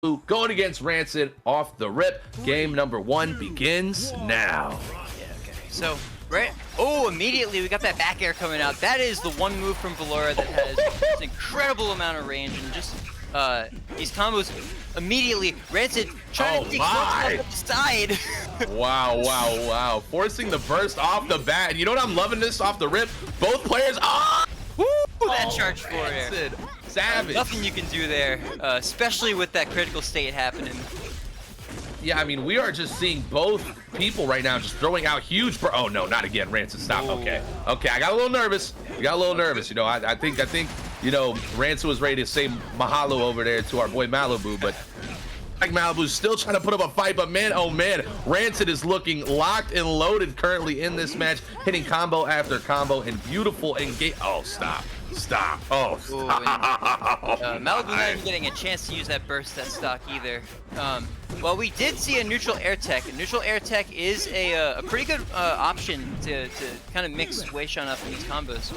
going against Rancid off the rip. Game number 1 begins now. Yeah, okay. So, right. Oh, immediately we got that back air coming out. That is the one move from Vlora that has an incredible amount of range and just these combos immediately. Rancid trying to take off the side. Wow. Forcing the burst off the bat. And you know what I'm loving this off the rip? Both players. Woo, that charge for Rancid. Savage. Nothing you can do there, especially with that critical state happening. Yeah, I mean, we are just seeing both people right now just throwing out huge. Oh no, not again, Rancid. Stop. Ooh. Okay, I got a little nervous. You know, I think, you know, Rancid was ready to say mahalo over there to our boy Mvlibuu, but like Malibu's still trying to put up a fight. But man, oh man, Rancid is looking locked and loaded currently in this match, hitting combo after combo and beautiful engage. Oh, stop. Oh, stop. Mvlibuu not even getting a chance to use that burst that stock either. Well, we did see a neutral air tech. A neutral air tech is a pretty good option to kind of mix Weishan up in these combos.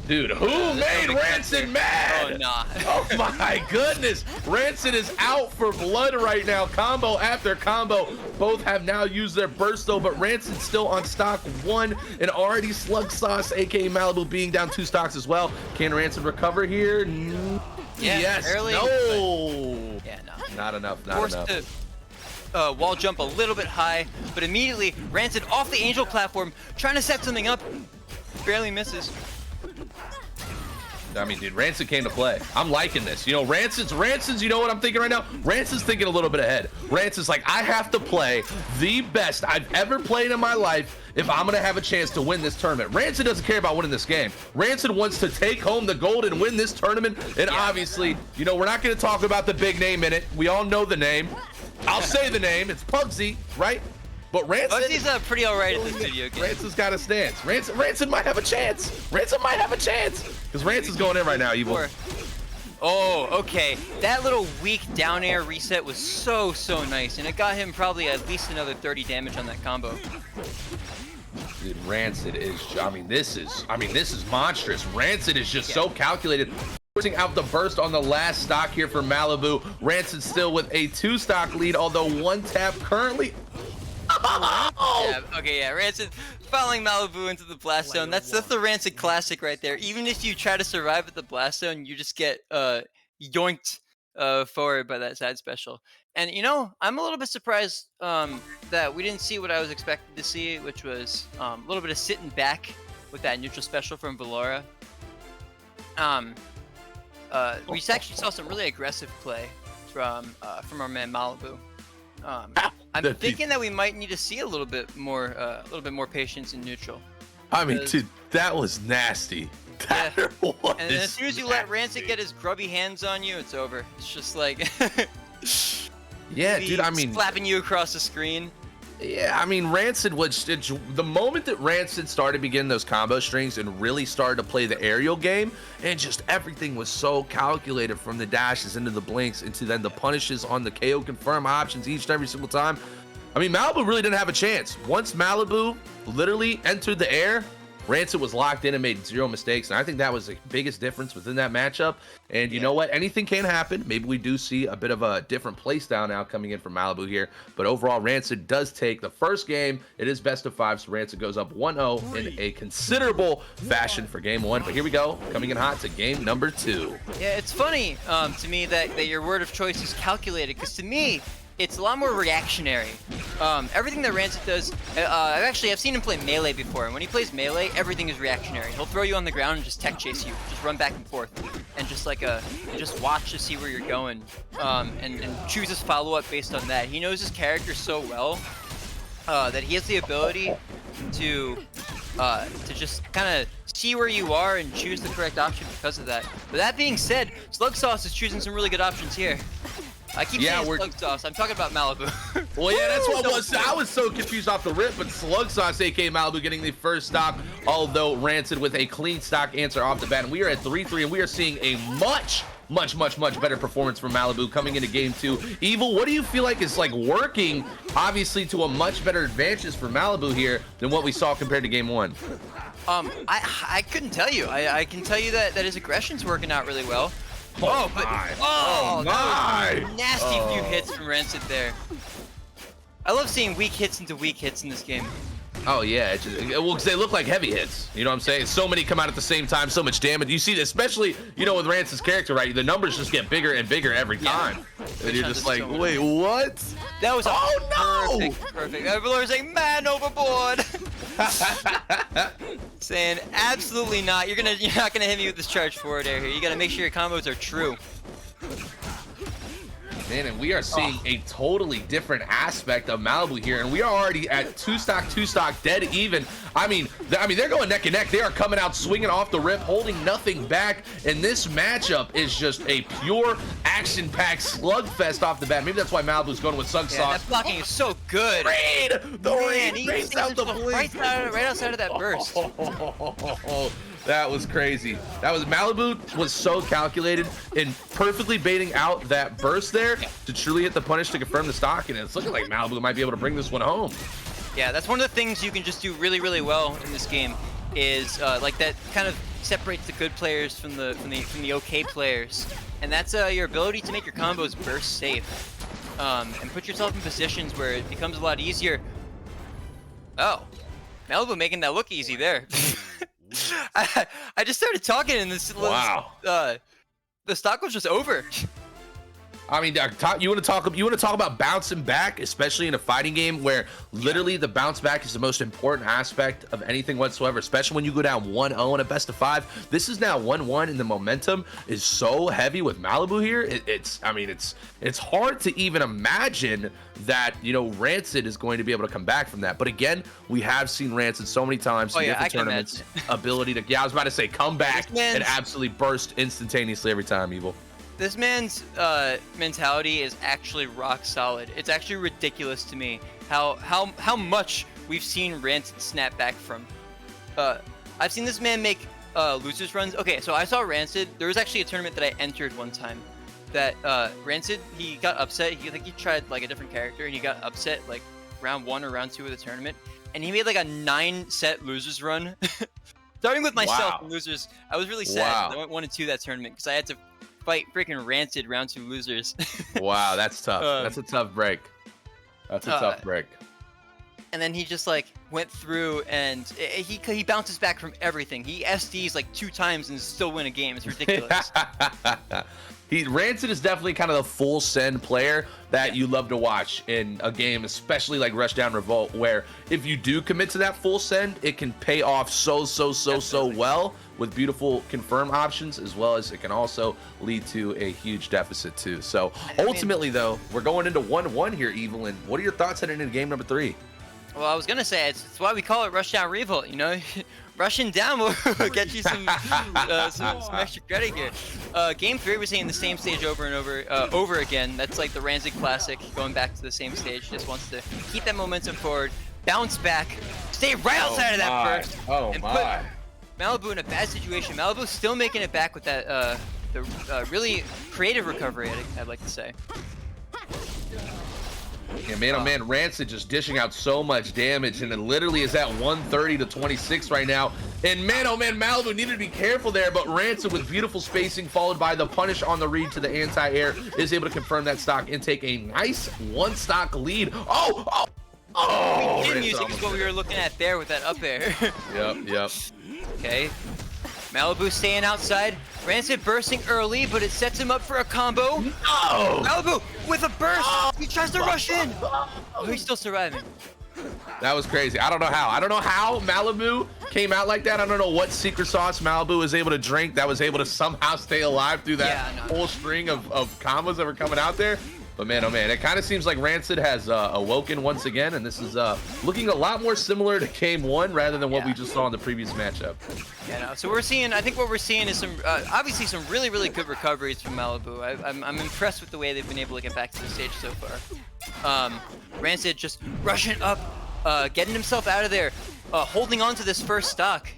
Dude, who made Rancid mad? Oh, nah. Oh my goodness. Rancid is out for blood right now. Combo after combo. Both have now used their burst though, but Rancid's still on stock 1 and already Slug Sauce, aka Mvlibuu, being down 2 stocks as well. Can Rancid recover here? Yeah, yes. Early, no. Yeah, no. Not enough. Forced to wall jump a little bit high, but immediately Rancid off the Angel platform, trying to set something up. Barely misses. I mean, dude, Rancid came to play. I'm liking this. You know, Rancid's, you know what I'm thinking right now? Rancid's thinking a little bit ahead. Rancid's like, I have to play the best I've ever played in my life if I'm going to have a chance to win this tournament. Rancid doesn't care about winning this game. Rancid wants to take home the gold and win this tournament. And obviously, you know, we're not going to talk about the big name in it. We all know the name. I'll say the name. It's Pugsy, right? But Rancid, he's pretty alright at this video game. Rancid's got a stance. Rancid might have a chance. Rancid might have a chance. Because Rancid's going in right now, Evil. Oh, okay. That little weak down air reset was so nice. And it got him probably at least another 30 damage on that combo. Dude, Rancid is, I mean, this is monstrous. Rancid is just so calculated. Forcing out the burst on the last stock here for Mvlibuu. Rancid still with a 2 stock lead, although 1 tap currently. Yeah, okay, yeah, Rancid following Mvlibuu into the blast zone. That's the Rancid classic right there. Even if you try to survive at the blast zone, you just get yoinked forward by that side special. And you know, I'm a little bit surprised that we didn't see what I was expecting to see, which was a little bit of sitting back with that neutral special from Vlora. We actually saw some really aggressive play from our man Mvlibuu. I'm thinking that we might need to see a little bit more patience in neutral. I mean, dude, that was nasty. And then as soon as you let Rancid get his grubby hands on you, it's over. It's just like, yeah, dude. I mean, slapping you across the screen. Yeah, I mean, Rancid was the moment that Rancid started beginning those combo strings and really started to play the aerial game, and just everything was so calculated from the dashes into the blinks into then the punishes on the KO confirm options each and every single time. I mean, Mvlibuu really didn't have a chance. Once Mvlibuu literally entered the air, Rancid was locked in and made 0 mistakes, and I think that was the biggest difference within that matchup. And you know what? Anything can happen. Maybe we do see a bit of a different play style now coming in from Mvlibuu here. But overall, Rancid does take the first game. It is best of 5, so Rancid goes up 1-0 in a considerable fashion for game 1. But here we go, coming in hot to game number 2. Yeah, it's funny to me that your word of choice is calculated, because to me, it's a lot more reactionary. Everything that Rancid does, I've seen him play melee before, and when he plays melee, everything is reactionary. He'll throw you on the ground and just tech chase you, just run back and forth, and just watch to see where you're going, and choose his follow-up based on that. He knows his character so well that he has the ability to just kind of see where you are and choose the correct option because of that. But that being said, Slug Sauce is choosing some really good options here. I keep saying Slug Sauce. I'm talking about Mvlibuu. Well, yeah, that's what I was so confused off the rip, but Slug Sauce, aka Mvlibuu, getting the first stock, although Rancid with a clean stock answer off the bat. And we are at 3-3, and we are seeing a much better performance from Mvlibuu coming into game 2. Evil, what do you feel like is like working, obviously, to a much better advantage for Mvlibuu here than what we saw compared to game 1? I couldn't tell you. I can tell you that his aggression's working out really well. Oh, but my. oh, that my. was nasty few hits from Rancid there. I love seeing weak hits into weak hits in this game. Oh yeah, it's just, well, because they look like heavy hits. You know what I'm saying? So many come out at the same time, so much damage. You see, especially with Rancid's character, right? The numbers just get bigger and bigger every time, and you're just like, wait, what? That was no! Perfect. Everyone's saying, man overboard. Saying absolutely not. You're not gonna hit me with this charge forward air here. You gotta make sure your combos are true. Man, and we are seeing a totally different aspect of Mvlibuu here, and we are already at two stock, dead even. I mean, they're going neck and neck. They are coming out swinging off the rip, holding nothing back, and this matchup is just a pure action-packed slugfest off the bat. Maybe that's why Malibu's going with Sug Sauce. That blocking is so good. Raid! The raid raised out the blink. Right outside of that burst. That was crazy. Mvlibuu was so calculated in perfectly baiting out that burst there to truly hit the punish to confirm the stock, and it's looking like Mvlibuu might be able to bring this one home. Yeah, that's one of the things you can just do really, really well in this game is like that kind of separates the good players from the okay players, and that's your ability to make your combos burst safe and put yourself in positions where it becomes a lot easier. Oh, Mvlibuu making that look easy there. I just started talking and this the stock was just over. I mean, you want to talk about bouncing back, especially in a fighting game where literally the bounce back is the most important aspect of anything whatsoever, especially when you go down 1-0 in a best of 5. This is now 1-1 and the momentum is so heavy with Mvlibuu here. It's hard to even imagine that, Rancid is going to be able to come back from that. But again, we have seen Rancid so many times in different tournaments, ability to, I was about to say, come back and absolutely burst instantaneously every time, Evil. This man's mentality is actually rock solid. It's actually ridiculous to me how much we've seen Rancid snap back from. I've seen this man make losers runs. Okay, so I saw Rancid. There was actually a tournament that I entered one time that Rancid, he got upset. He tried like a different character and he got upset like round 1 or round 2 of the tournament. And he made like a 9-set losers run. Starting with myself in losers, I was really sad. I went 1 and 2 that tournament because I had to fight freaking Rancid round 2 losers. Wow, that's tough. That's a tough break. That's a tough break. And then he just like went through and he bounces back from everything. He SDs like 2 times and still win a game. It's ridiculous. Rancid is definitely kind of the full send player that you love to watch in a game, especially like Rushdown Revolt, where if you do commit to that full send, it can pay off so well with beautiful confirm options, as well as it can also lead to a huge deficit too. So ultimately, though, we're going into 1-1 here, Evil. And what are your thoughts heading into game number 3? Well, I was gonna say it's why we call it Rushdown Revolt. Rushing down will get you some extra credit here. Game 3, we're seeing the same stage over and over again. That's like the Rancid classic, going back to the same stage. Just wants to keep that momentum forward, bounce back, stay right outside of that burst, and put Mvlibuu in a bad situation. Malibu's still making it back with that the really creative recovery, I'd like to say. Yeah, man, oh man, Rancid just dishing out so much damage, and it literally is at 130 to 26 right now. And man, oh man, Mvlibuu needed to be careful there, but Rancid with beautiful spacing, followed by the punish on the read to the anti-air, is able to confirm that stock and take a nice 1-stock lead. Hidden music is what we were looking at there with that up air. Yep. Okay. Mvlibuu staying outside. Rancid bursting early, but it sets him up for a combo. No! Mvlibuu with a burst. He tries to rush in. Oh, he's still surviving. That was crazy. I don't know how Mvlibuu came out like that. I don't know what secret sauce Mvlibuu was able to drink that was able to somehow stay alive through that whole string of combos that were coming out there. But man, oh man, it kind of seems like Rancid has awoken once again, and this is looking a lot more similar to game 1 rather than what we just saw in the previous matchup. Yeah, no. So I think what we're seeing is some obviously some really, really good recoveries from Mvlibuu. I'm impressed with the way they've been able to get back to the stage so far. Rancid just rushing up, getting himself out of there, holding on to this first stock.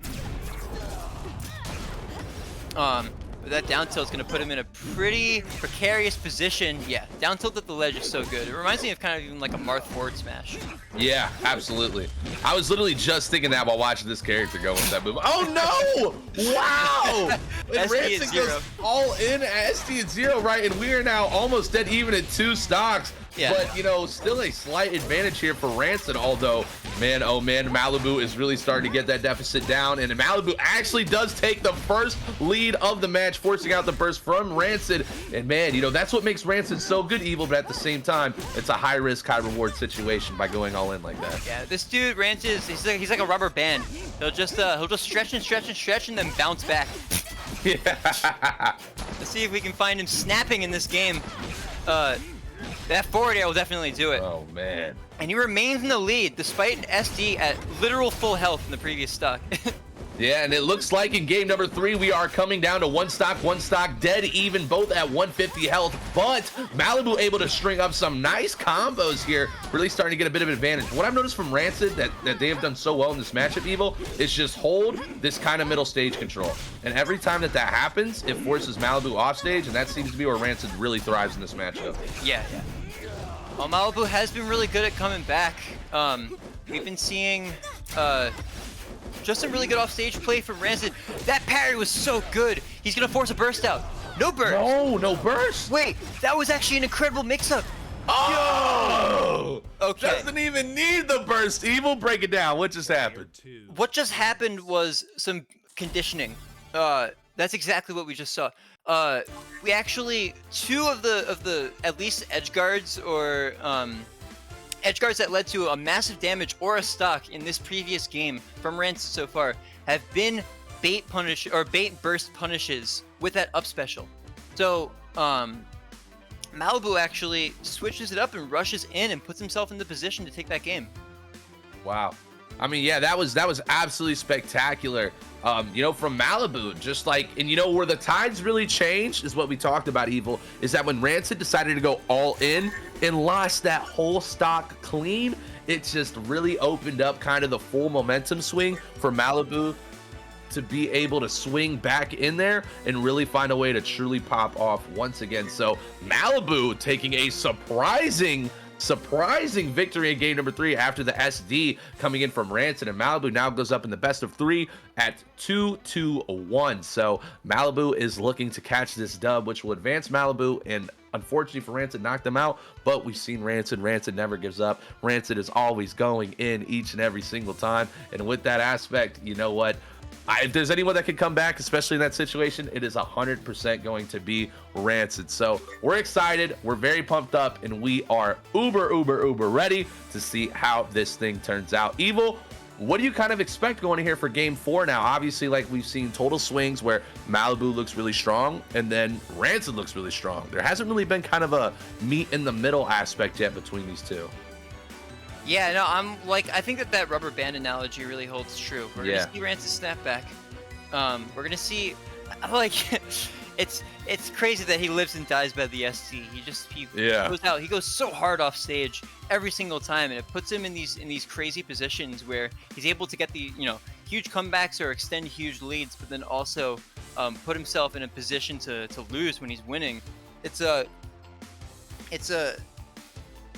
but that down tilt is going to put him in a pretty precarious position. Yeah, down tilt at the ledge is so good. It reminds me of kind of even like a Marth forward smash. Yeah, absolutely. I was literally just thinking that while watching this character go with that move. Oh no! Wow! And Rancid goes all in at SD at 0, right? And we are now almost dead even at 2 stocks. Yeah. But, you know, still a slight advantage here for Rancid, although, man, oh man, Mvlibuu is really starting to get that deficit down, and Mvlibuu actually does take the first lead of the match, forcing out the burst from Rancid. And man, you know, that's what makes Rancid so good, Evil, but at the same time, it's a high-risk, high-reward situation by going all in like that. Yeah, this dude, Rancid, he's like a rubber band. He'll just stretch and stretch and stretch and then bounce back. Yeah. Let's see if we can find him snapping in this game. That forward air will definitely do it. Oh, man. And he remains in the lead despite an SD at literal full health in the previous stock. Yeah, and it looks like in game number 3, we are coming down to one stock, dead even, both at 150 health. But Mvlibuu able to string up some nice combos here, really starting to get a bit of an advantage. What I've noticed from Rancid that they have done so well in this matchup, Evil, is just hold this kind of middle stage control. And every time that happens, it forces Mvlibuu off stage, and that seems to be where Rancid really thrives in this matchup. Yeah. Well, Mvlibuu has been really good at coming back. We've been seeing just some really good offstage play from Rancid. That parry was so good. He's gonna force a burst out. No burst. No burst. Wait, that was actually an incredible mix-up. Oh! Okay. Doesn't even need the burst. Evil, break it down. What just happened? What just happened was some conditioning. That's exactly what we just saw. We actually, 2 of the at least edge guards or edge guards that led to a massive damage or a stock in this previous game from Rancid so far have been bait burst punishes with that up special. So Mvlibuu actually switches it up and rushes in and puts himself in the position to take that game. Wow. I mean, yeah, that was absolutely spectacular. You know, from Mvlibuu, just like, and you know where the tides really changed is what we talked about, Evil, is that when Rancid decided to go all in and lost that whole stock clean, it just really opened up kind of the full momentum swing for Mvlibuu to be able to swing back in there and really find a way to truly pop off once again. So Mvlibuu taking a surprising victory in game number 3 after the SD coming in from Rancid, and Mvlibuu now goes up in the best of 3 at 2-1. So Mvlibuu is looking to catch this dub, which will advance Mvlibuu, and unfortunately for Rancid, knocked them out. But we've seen Rancid never gives up. Rancid is always going in each and every single time, and with that aspect, you know what, if there's anyone that can come back, especially in that situation, it is 100% going to be Rancid. So we're excited, we're very pumped up, and we are uber ready to see how this thing turns out. Evil, what do you kind of expect going in here for game 4 now? Obviously, like, we've seen total swings where Mvlibuu looks really strong and then Rancid looks really strong. There hasn't really been kind of a meet in the middle aspect yet between these two. Yeah, no, I think that rubber band analogy really holds true. We're gonna see Rancid snap back. We're gonna see, like, it's crazy that he lives and dies by the SC. He goes out. He goes so hard off stage every single time, and it puts him in these crazy positions where he's able to get the huge comebacks or extend huge leads, but then also put himself in a position to lose when he's winning. It's a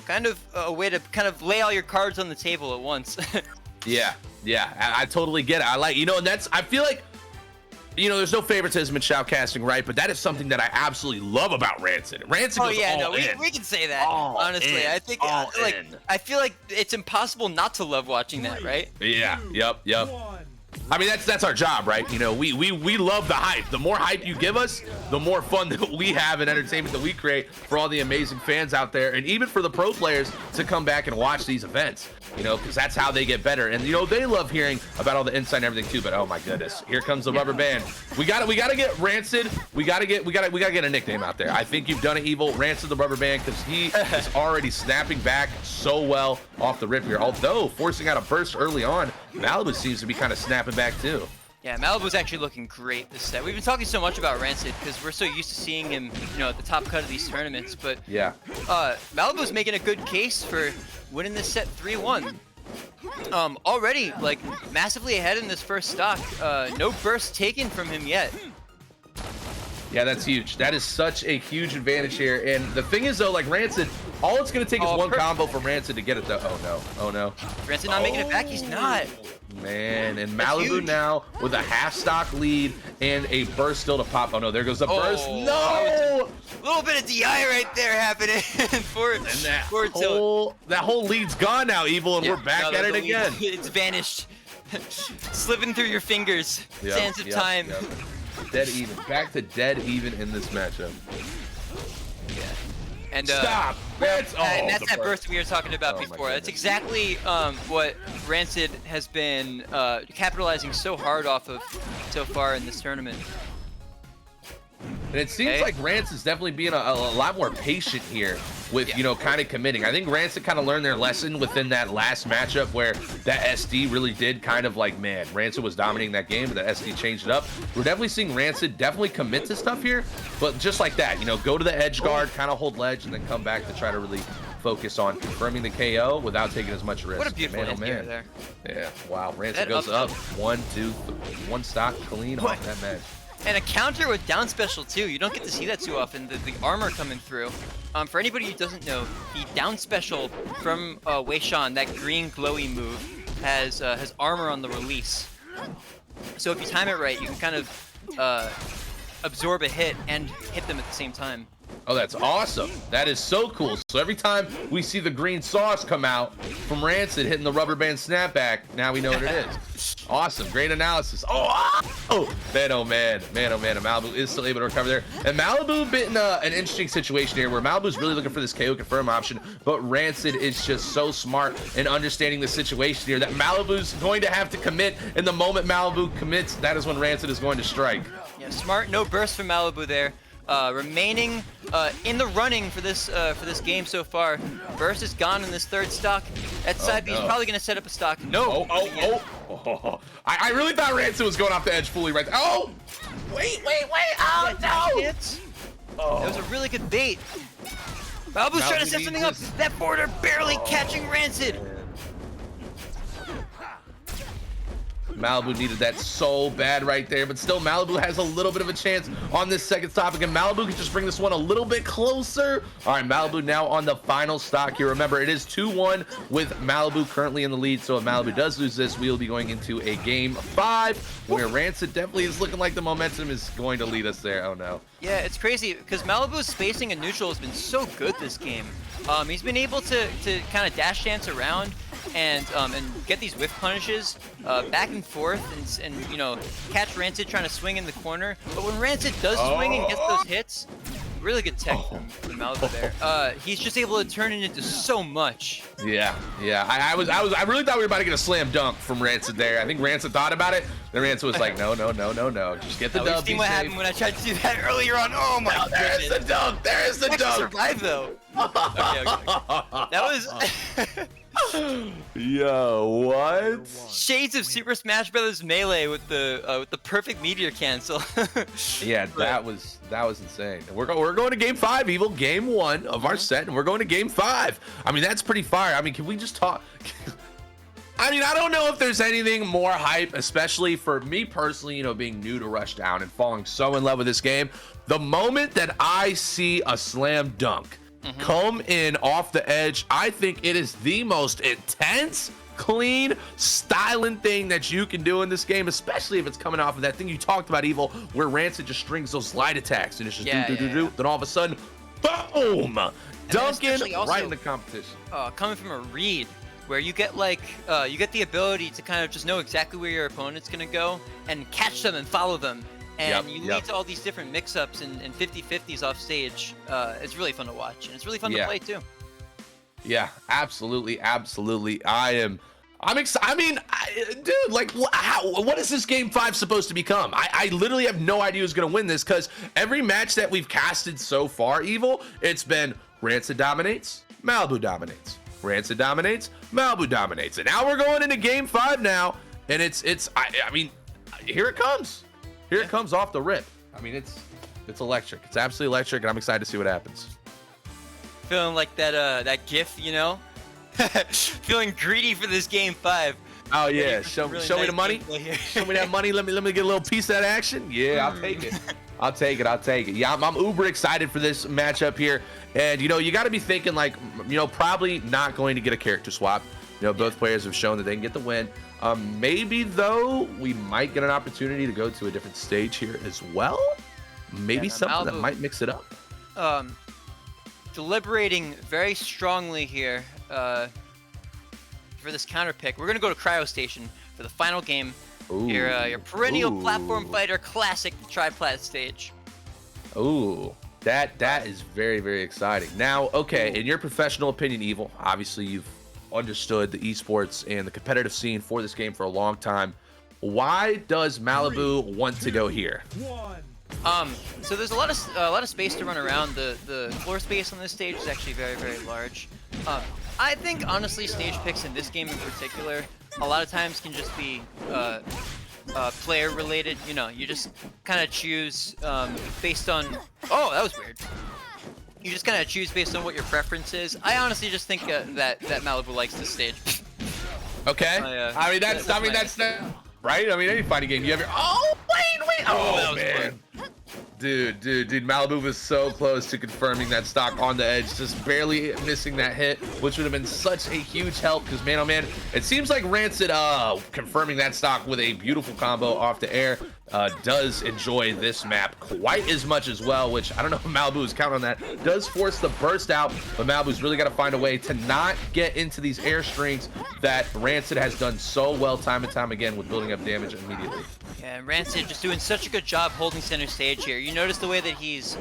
kind of a way to kind of lay all your cards on the table at once. Yeah, I totally get it. I like, and I feel like, there's no favoritism in shoutcasting, right? But that is something that I absolutely love about Rancid. Rancid goes all in. We can say that. Honestly, I think I feel like it's impossible not to love watching that, right? Yeah. Yep. I mean, that's our job, right? We love the hype. The more hype you give us, the more fun that we have and entertainment that we create for all the amazing fans out there, and even for the pro players to come back and watch these events, because that's how they get better. And they love hearing about all the insight and everything too. But oh my goodness, here comes the rubber band. We gotta get Rancid. We gotta get a nickname out there. I think you've done it, Evil. Rancid the rubber band, because he is already snapping back so well off the rip here. Although forcing out a burst early on, Mvlibuu seems to be kind of snapping back too. Yeah, Malibu's actually looking great this set. We've been talking so much about Rancid because we're so used to seeing him, at the top cut of these tournaments. But yeah, Malibu's making a good case for winning this set 3-1. Already, like, massively ahead in this first stock. No burst taken from him yet. Yeah, that's huge. That is such a huge advantage here. And the thing is, though, like Rancid, all it's going to take is one combo from Rancid to get it, though. Oh, no. Oh, no. Rancid not making it back. He's not. Man, and Mvlibuu now with a half-stock lead and a burst still to pop. Oh, no, there goes the burst. No! A little bit of DI right there happening for and that whole lead's gone now, Evil, and we're back at it again. It's vanished. Slipping through your fingers. Sands of time. Yep. Dead even. Back to dead even in this matchup. Yeah. And stop. And that's that burst we were talking about before. That's exactly what Rancid has been capitalizing so hard off of so far in this tournament. And it seems like Rancid's definitely being a lot more patient here with, you know, kind of committing. I think Rancid kind of learned their lesson within that last matchup where that SD really did kind of like, man, Rancid was dominating that game, but the SD changed it up. We're definitely seeing Rancid definitely commit to stuff here, but just like that, you know, go to the edge guard, kind of hold ledge, and then come back to try to really focus on confirming the KO without taking as much risk. What a beautiful man there. Yeah, wow. Rancid goes up 1, 2, 1 stock clean off that match. And a counter with down special too. You don't get to see that too often. The armor coming through. For anybody who doesn't know, the down special from Wei Shan, that green glowy move, has armor on the release. So if you time it right, you can kind of absorb a hit and hit them at the same time. Oh, that's awesome. That is so cool. So every time we see the green sauce come out from Rancid hitting the rubber band snapback, now we know what it is. Awesome. Great analysis. Oh, man, oh, man. Man, oh, man. And Mvlibuu is still able to recover there. And Mvlibuu bit in an interesting situation here where Malibu's really looking for this KO confirm option, but Rancid is just so smart in understanding the situation here that Malibu's going to have to commit, and the moment Mvlibuu commits, that is when Rancid is going to strike. Yeah, smart. No burst from Mvlibuu there. Remaining in the running for this game so far. Burst is gone in this third stock. At side B, he's probably going to set up a stock. No. I really thought Rancid was going off the edge fully right there. Oh! Wait. Oh, no! That was a really good bait. Malibu's trying to set something up. That border barely catching Rancid. Mvlibuu needed that so bad right there, but still Mvlibuu has a little bit of a chance on this second stop. Again, Mvlibuu can just bring this one a little bit closer. All right, Mvlibuu now on the final stock here. Remember, it is 2-1 with Mvlibuu currently in the lead, so if Mvlibuu does lose this, we will be going into a game 5 where Rancid definitely is looking like the momentum is going to lead us there. Oh, no. Yeah, it's crazy because Malibu's spacing and neutral has been so good this game. He's been able to kind of dash dance around and get these whiff punishes back and forth and you know, catch Rancid trying to swing in the corner. But when Rancid does swing and gets those hits, really good tech from Mvlibuu there. He's just able to turn it into so much. Yeah. I really thought we were about to get a slam dunk from Rancid there. I think Rancid thought about it. Then Rancid was like, no. Just get the dub. We've seen what happened when I tried to do that earlier on. Oh my god. There is the dunk. There is the dunk. Survive though. Okay. That was. Yo, what? Shades of Super Smash Brothers Melee with the perfect meteor cancel. Yeah, that was insane. We're going to game 5, Evil. Game 1 of our set, and we're going to game 5. I mean, that's pretty fire. I mean, can we just talk? I mean, I don't know if there's anything more hype, especially for me personally, you know, being new to Rushdown and falling so in love with this game. The moment that I see a slam dunk come in off the edge, I think it is the most intense, clean, styling thing that you can do in this game, especially if it's coming off of that thing you talked about, Evil, where Rancid just strings those light attacks and it's just do. Then all of a sudden, boom! Dunking right in the competition. Coming from a read, where you get like you get the ability to kind of just know exactly where your opponent's gonna go and catch them and follow them. And you lead to all these different mix-ups and 50-50s off stage. It's really fun to watch, and it's really fun to play too. Yeah, absolutely. I'm excited. I mean, dude, like, what is this game 5 supposed to become? I literally have no idea who's gonna win this, because every match that we've casted so far, Evil, it's been Rancid dominates, Mvlibuu dominates, Rancid dominates, Mvlibuu dominates, and now we're going into game 5 now, and I mean, here it comes. Here it comes off the rip. I mean, it's electric. It's absolutely electric, and I'm excited to see what happens. Feeling like that GIF, you know? Feeling greedy for this game 5. Oh yeah, Ready for show some really me the nice money. gameplay here. Show me that money. Let me get a little piece of that action. Yeah, I'll take it. I'll take it. I'll take it. Yeah, I'm uber excited for this matchup here. And you know, you got to be thinking like, you know, probably not going to get a character swap. You know, both players have shown that they can get the win. Maybe though, we might get an opportunity to go to a different stage here as well. Maybe something that might mix it up. Deliberating very strongly here for this counter pick. We're gonna go to Cryo Station for the final game. Ooh. Your perennial Ooh. platform fighter classic triplat stage. Ooh, that is very, very exciting. Now, okay, in your professional opinion, Evil, obviously you've understood the esports and the competitive scene for this game for a long time. Why does Mvlibuu want to go here? So there's a lot of space to run around. The floor space on this stage is actually very, very large. I think honestly, stage picks in this game in particular, a lot of times can just be player related. You know, you just kind of choose based on. Oh, that was weird. You just kind of choose based on what your preference is. I honestly just think that Mvlibuu likes this stage. Okay. I mean that's right. I mean any fighting game you ever. Oh wait. Oh man. Dude, Mvlibuu was so close to confirming that stock on the edge, just barely missing that hit, which would have been such a huge help because, man, oh man, it seems like Rancid confirming that stock with a beautiful combo off the air does enjoy this map quite as much as well, which I don't know if Mvlibuu is counting on that. Does force the burst out, but Malibu's really got to find a way to not get into these air strings that Rancid has done so well time and time again with building up damage immediately. Yeah, Rancid just doing such a good job holding center stage here. You notice the way that he's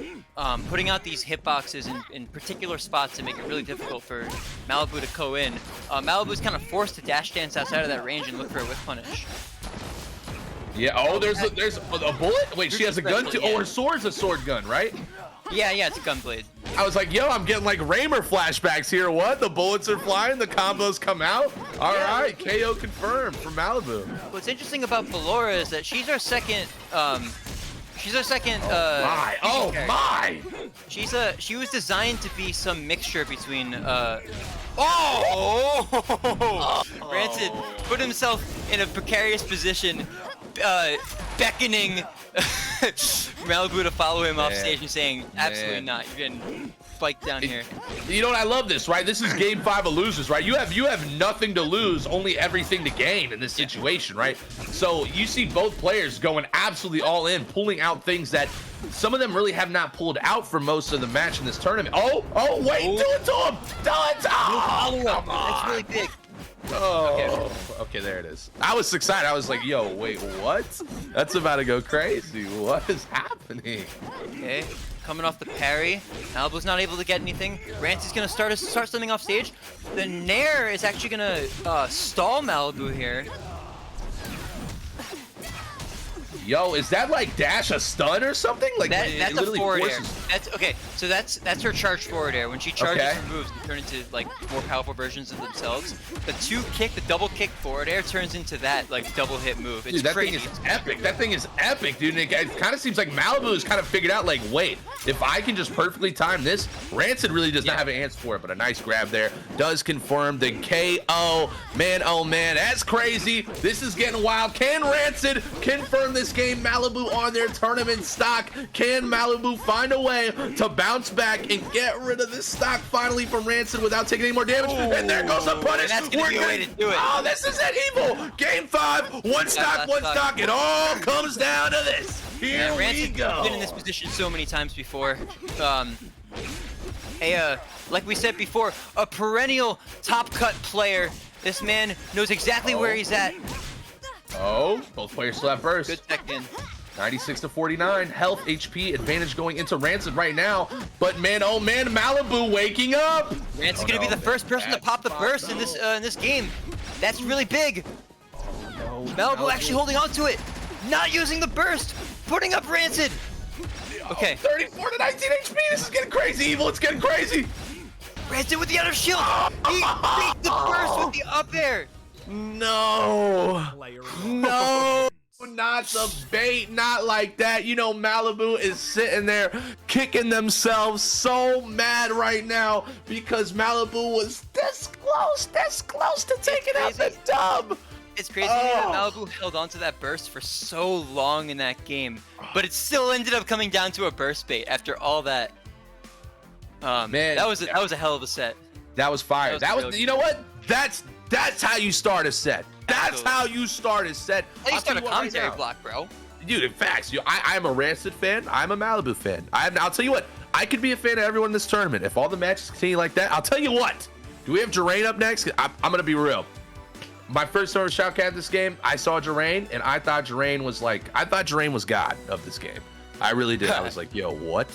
putting out these hitboxes in particular spots to make it really difficult for Mvlibuu to go in. Malibu's kind of forced to dash dance outside of that range and look for a whiff punish. Yeah, oh, there's a bullet? Wait, she has a gun too? Yeah. Oh, her sword's a sword gun, right? Yeah, it's a gunblade. I was like, yo, I'm getting like Raymer flashbacks here. What? The bullets are flying, the combos come out. All right, KO confirmed for Mvlibuu. What's interesting about Ballora is that she's our second. Oh my! She was designed to be some mixture between. Rancid put himself in a precarious position, beckoning Mvlibuu to follow him off stage and saying, absolutely not, you're getting spiked down here. You know what, I love this, right? This is game 5 of losers, right? You have nothing to lose, only everything to gain in this situation, right? So you see both players going absolutely all in, pulling out things that some of them really have not pulled out for most of the match in this tournament. Oh, wait, do it to him! Do it! Oh, come on! That's really big. Oh, okay, there it is. I was excited. I was like, yo, wait, what? That's about to go crazy. What is happening? Okay, coming off the parry. Malibu's not able to get anything. Rancid's gonna start something off stage. The Nair is actually gonna stall Mvlibuu here. Yo, is that like dash a stun or something? Like that's a forward air. That's okay. So that's her charge forward air. When she charges her moves, they turn into like more powerful versions of themselves. The double kick forward air turns into that like double hit move. It's dude, that crazy. thing is epic. That thing is epic, dude. And it kind of seems like Mvlibuu has kind of figured out like, wait, if I can just perfectly time this, Rancid really does not have an answer for it. But a nice grab there does confirm the KO. Man, oh man, that's crazy. This is getting wild. Can Rancid confirm this game? Mvlibuu on their tournament stock. Can Mvlibuu find a way to bounce back and get rid of this stock finally from Rancid without taking any more damage? Ooh. And there goes the punish. That's gonna be a way to do it. Oh, this is it, Evil. Game 5, one stock. It all comes down to this. Here we go. Been in this position so many times before. Like we said before, a perennial top cut player. This man knows exactly where he's at. Oh, both players still have burst. Good tech in. 96 to 49, health, HP advantage going into Rancid right now. But man, oh man, Mvlibuu waking up. Rancid's gonna be the first person to pop the burst in this game. That's really big. Oh, no, Mvlibuu actually holding on to it, not using the burst, putting up Rancid. Okay. 34 to 19 HP. This is getting crazy, Evil. It's getting crazy. Rancid with the other shield. He beat the burst with the up air. No, not the bait, not like that. You know, Mvlibuu is sitting there kicking themselves so mad right now because Mvlibuu was this close to taking out the dub. It's crazy that Malibu held on to that burst for so long in that game, but it still ended up coming down to a burst bait after all that. Man, that was a hell of a set. That was fire. That was you know what? That's how you start a set. That's how you start a set. How you start a commentary block, bro. Dude, in fact, I'm a Rancid fan. I'm a Malibu fan. I'll tell you what. I could be a fan of everyone in this tournament. If all the matches continue like that, I'll tell you what. Do we have Jerain up next? I'm going to be real. My first ever shoutcast this game, I saw Jerain, and I thought Jerain was God of this game. I really did. I was like, yo, what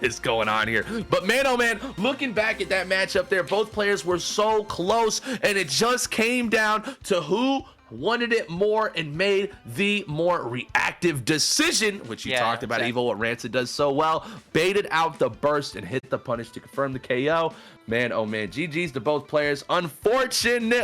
is going on here? But man, oh man, looking back at that matchup there, both players were so close, and it just came down to who wanted it more and made the more reactive decision, which you talked about, Evo, what Rancid does so well. Baited out the burst and hit the punish to confirm the KO. Man, oh man, GG's to both players. Unfortunately,